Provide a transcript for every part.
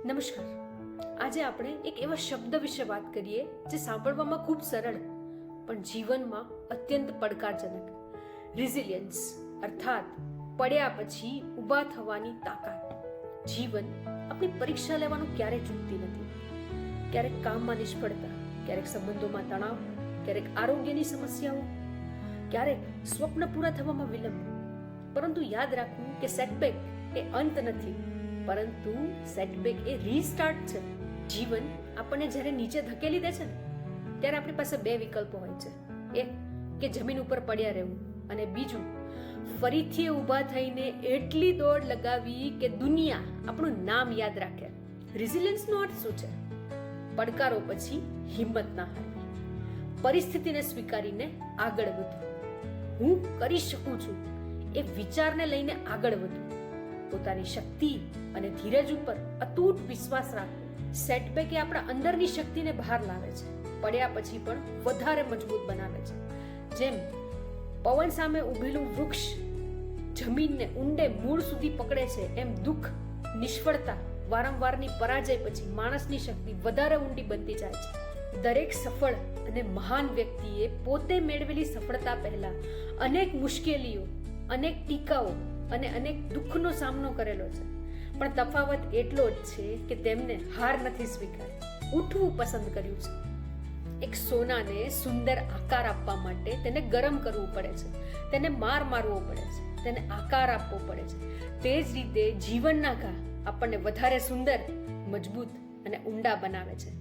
નમસ્કાર. આજે આપણે એક એવા શબ્દ વિશે વાત કરીએ જે સાંભળવામાં ખૂબ સરળ પણ જીવનમાં અત્યંત પડકારજનક. રિઝિલિયન્સ અર્થાત પડ્યા પછી ઊભા થવાની તાકાત. જીવન આપણી પરીક્ષા લેવાનું ક્યારેય ચૂકતી નથી. ક્યારેક કામમાં નિષ્ફળતા, ક્યારેક સંબંધોમાં તણાવ, ક્યારેક આરોગ્યની સમસ્યાઓ, ક્યારેક સ્વપ્ન પૂરા થવામાં વિલંબ. પરંતુ યાદ રાખવું કે સેટબેક એ અંત નથી, પરંતુ સેટબેક એ રીસ્ટાર્ટ છે. જીવન આપણને જ્યારે નીચે ધકેલી દે છે ને ત્યારે આપણી પાસે બે વિકલ્પો હોય છે. એક કે જમીન ઉપર પડ્યા રહેવું, અને બીજું ફરીથી ઊભા થઈને એટલી દોડ લગાવી કે દુનિયા આપણું નામ યાદ રાખે. રિઝિલિયન્સનો અર્થ શું છે? પડકારો પછી હિંમત ના હારવી, પરિસ્થિતિને સ્વીકારીને આગળ વધવું, હું કરી શકું છું એ વિચારને લઈને આગળ વધવું, પોતાની શક્તિ અને ધીરજ ઉપર અતૂટ વિશ્વાસ રાખવો. સેટબેક એ આપણા અંદરની શક્તિને બહાર લાવે છે, પડ્યા પછી પણ વધારે મજબૂત બનાવે છે. જેમ પવન સામે ઉભેલું વૃક્ષ જમીનને ઊંડે મૂળ સુધી પકડે છે, એમ દુઃખ, નિષ્ફળતા, વારંવારની પરાજય પછી માણસની શક્તિ વધારે ઊંડી બનતી જાય છે. દરેક સફળ અને મહાન વ્યક્તિએ પોતે મેળવેલી સફળતા પહેલા અનેક મુશ્કેલીઓ, અનેક ટીકાઓ અને અનેક દુઃખનો સામનો કરેલો છે. પણ તફાવત એટલો જ છે કે તેમને હાર નથી સ્વીકારી, ઉઠવું પસંદ કર્યું છે. એક સોનાને સુંદર આકાર આપવા માટે તેને ગરમ કરવું પડે છે, તેને મારવો પડે છે, તેને આકાર આપવો પડે છે. તે જ રીતે જીવનના ઘા આપણને વધારે સુંદર, મજબૂત અને ઊંડા બનાવે છે.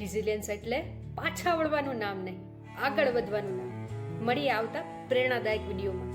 રિઝિલિયન્સ એટલે પાછા વળવાનું નામ નહીં, આગળ વધવાનું નામ. મળીએ આવતા પ્રેરણાદાયક વિડીયોમાં.